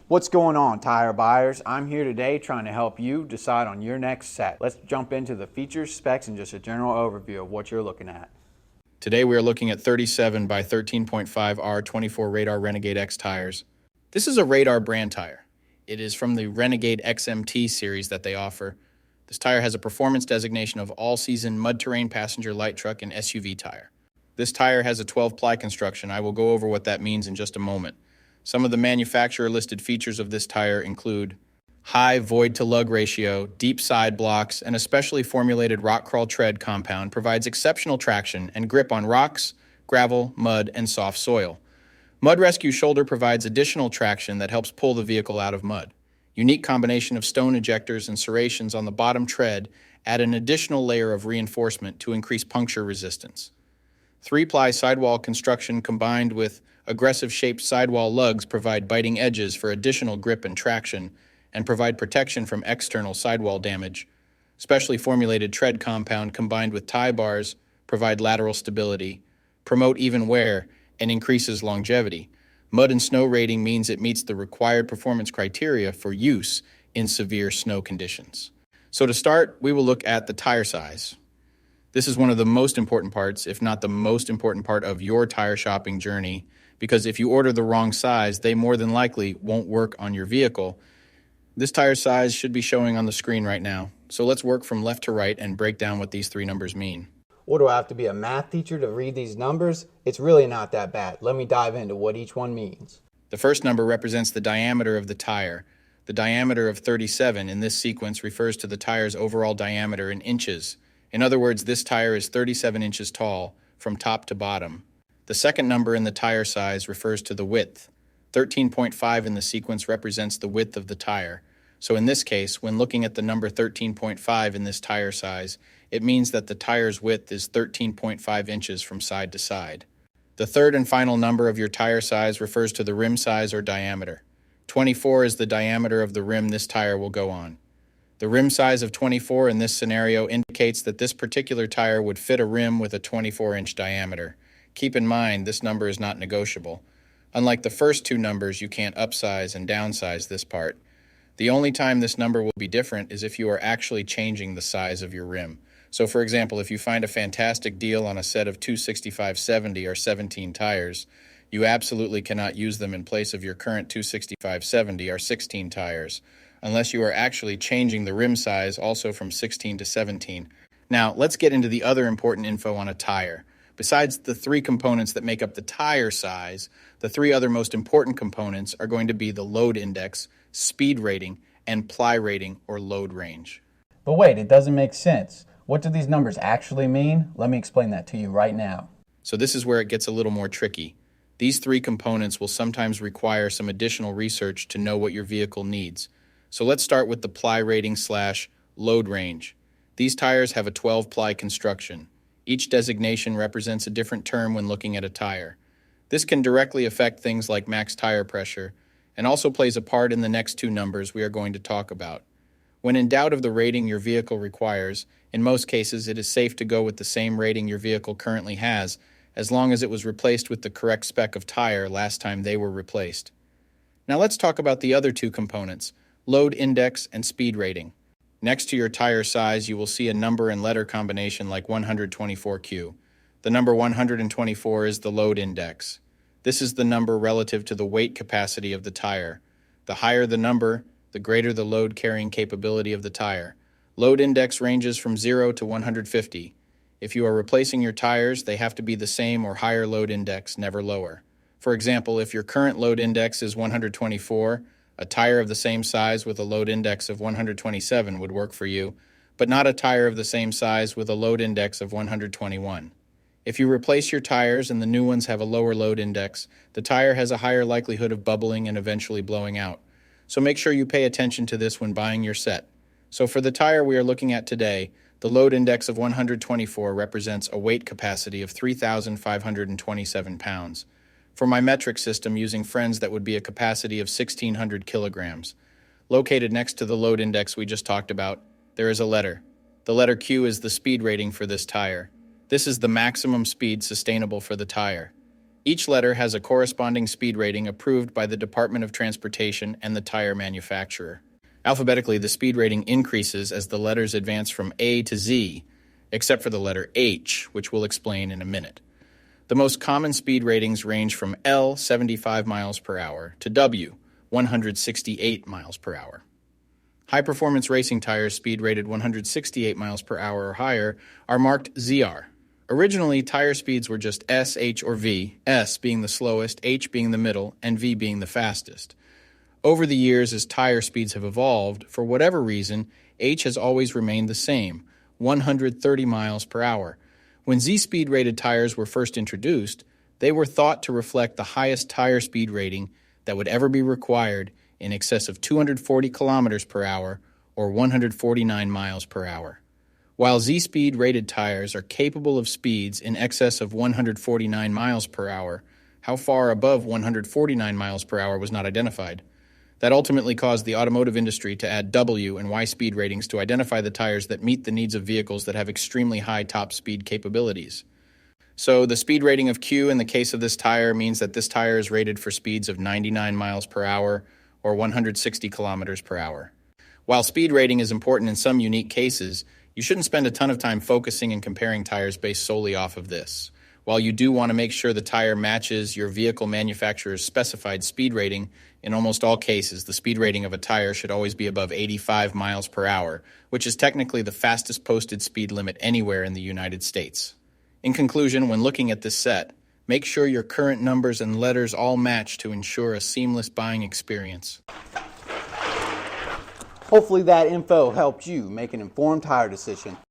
What's going on, tire buyers? I'm here today trying to help you decide on your next set. Let's jump into the features, specs, and just a general overview of what you're looking at. Today we are looking at 37 by 13.50r24 Radar Renegade-X tires. This is a Radar brand tire. It is from the Renegade XMT series that they offer. This tire has a performance designation of all-season mud-terrain passenger light truck and SUV tire. This tire has a 12-ply construction. I will go over what that means in just a moment. Some of the manufacturer-listed features of this tire include high void-to-lug ratio, deep side blocks, and a specially formulated rock crawl tread compound provides exceptional traction and grip on rocks, gravel, mud, and soft soil. Mud Rescue Shoulder provides additional traction that helps pull the vehicle out of mud. Unique combination of stone ejectors and serrations on the bottom tread add an additional layer of reinforcement to increase puncture resistance. 3-ply sidewall construction combined with aggressive-shaped sidewall lugs provide biting edges for additional grip and traction and provide protection from external sidewall damage. Specially formulated tread compound combined with tie bars provide lateral stability, promote even wear, and increases longevity. Mud and snow rating means it meets the required performance criteria for use in severe snow conditions. So to start, we will look at the tire size. This is one of the most important parts, if not the most important part of your tire shopping journey, because if you order the wrong size, they more than likely won't work on your vehicle. This tire size should be showing on the screen right now. So let's work from left to right and break down what these three numbers mean. What, do I have to be a math teacher to read these numbers? It's really not that bad. Let me dive into what each one means. The first number represents the diameter of the tire. The diameter of 37 in this sequence refers to the tire's overall diameter in inches. In other words, this tire is 37 inches tall from top to bottom. The second number in the tire size refers to the width. 13.5 in the sequence represents the width of the tire. So in this case, when looking at the number 13.5 in this tire size, it means that the tire's width is 13.5 inches from side to side. The third and final number of your tire size refers to the rim size or diameter. 24 is the diameter of the rim this tire will go on. The rim size of 24 in this scenario indicates that this particular tire would fit a rim with a 24-inch diameter. Keep in mind, this number is not negotiable. Unlike the first two numbers, you can't upsize and downsize this part. The only time this number will be different is if you are actually changing the size of your rim. So for example, if you find a fantastic deal on a set of 265/70 or 17 tires, you absolutely cannot use them in place of your current 265/70 or 16 tires, unless you are actually changing the rim size also from 16 to 17. Now, let's get into the other important info on a tire. Besides the three components that make up the tire size, the three other most important components are going to be the load index, speed rating, and ply rating or load range. But wait, it doesn't make sense. What do these numbers actually mean? Let me explain that to you right now. So this is where it gets a little more tricky. These three components will sometimes require some additional research to know what your vehicle needs. So let's start with the ply rating / load range. These tires have a 12-ply construction. Each designation represents a different term when looking at a tire. This can directly affect things like max tire pressure, and also plays a part in the next two numbers we are going to talk about. When in doubt of the rating your vehicle requires, in most cases it is safe to go with the same rating your vehicle currently has, as long as it was replaced with the correct spec of tire last time they were replaced. Now let's talk about the other two components, load index and speed rating. Next to your tire size, you will see a number and letter combination like 124Q. The number 124 is the load index. This is the number relative to the weight capacity of the tire. The higher the number, the greater the load carrying capability of the tire. Load index ranges from 0 to 150. If you are replacing your tires, they have to be the same or higher load index, never lower. For example, if your current load index is 124, a tire of the same size with a load index of 127 would work for you, but not a tire of the same size with a load index of 121. If you replace your tires and the new ones have a lower load index, the tire has a higher likelihood of bubbling and eventually blowing out. So make sure you pay attention to this when buying your set. So for the tire we are looking at today, the load index of 124 represents a weight capacity of 3,527 pounds. For my metric system using friends, that would be a capacity of 1,600 kilograms. Located next to the load index we just talked about, there is a letter. The letter Q is the speed rating for this tire. This is the maximum speed sustainable for the tire. Each letter has a corresponding speed rating approved by the Department of Transportation and the tire manufacturer. Alphabetically, the speed rating increases as the letters advance from A to Z, except for the letter H, which we'll explain in a minute. The most common speed ratings range from L, 75 miles per hour, to W, 168 miles per hour. High-performance racing tires speed rated 168 miles per hour or higher are marked ZR. Originally, tire speeds were just S, H, or V, S being the slowest, H being the middle, and V being the fastest. Over the years, as tire speeds have evolved, for whatever reason, H has always remained the same, 130 miles per hour. When Z-speed rated tires were first introduced, they were thought to reflect the highest tire speed rating that would ever be required, in excess of 240 kilometers per hour or 149 miles per hour. While Z-speed rated tires are capable of speeds in excess of 149 miles per hour, how far above 149 miles per hour was not identified. That ultimately caused the automotive industry to add W and Y speed ratings to identify the tires that meet the needs of vehicles that have extremely high top speed capabilities. So the speed rating of Q in the case of this tire means that this tire is rated for speeds of 99 miles per hour or 160 kilometers per hour. While speed rating is important in some unique cases, you shouldn't spend a ton of time focusing and comparing tires based solely off of this. While you do want to make sure the tire matches your vehicle manufacturer's specified speed rating, in almost all cases, the speed rating of a tire should always be above 85 miles per hour, which is technically the fastest posted speed limit anywhere in the United States. In conclusion, when looking at this set, make sure your current numbers and letters all match to ensure a seamless buying experience. Hopefully that info helped you make an informed tire decision.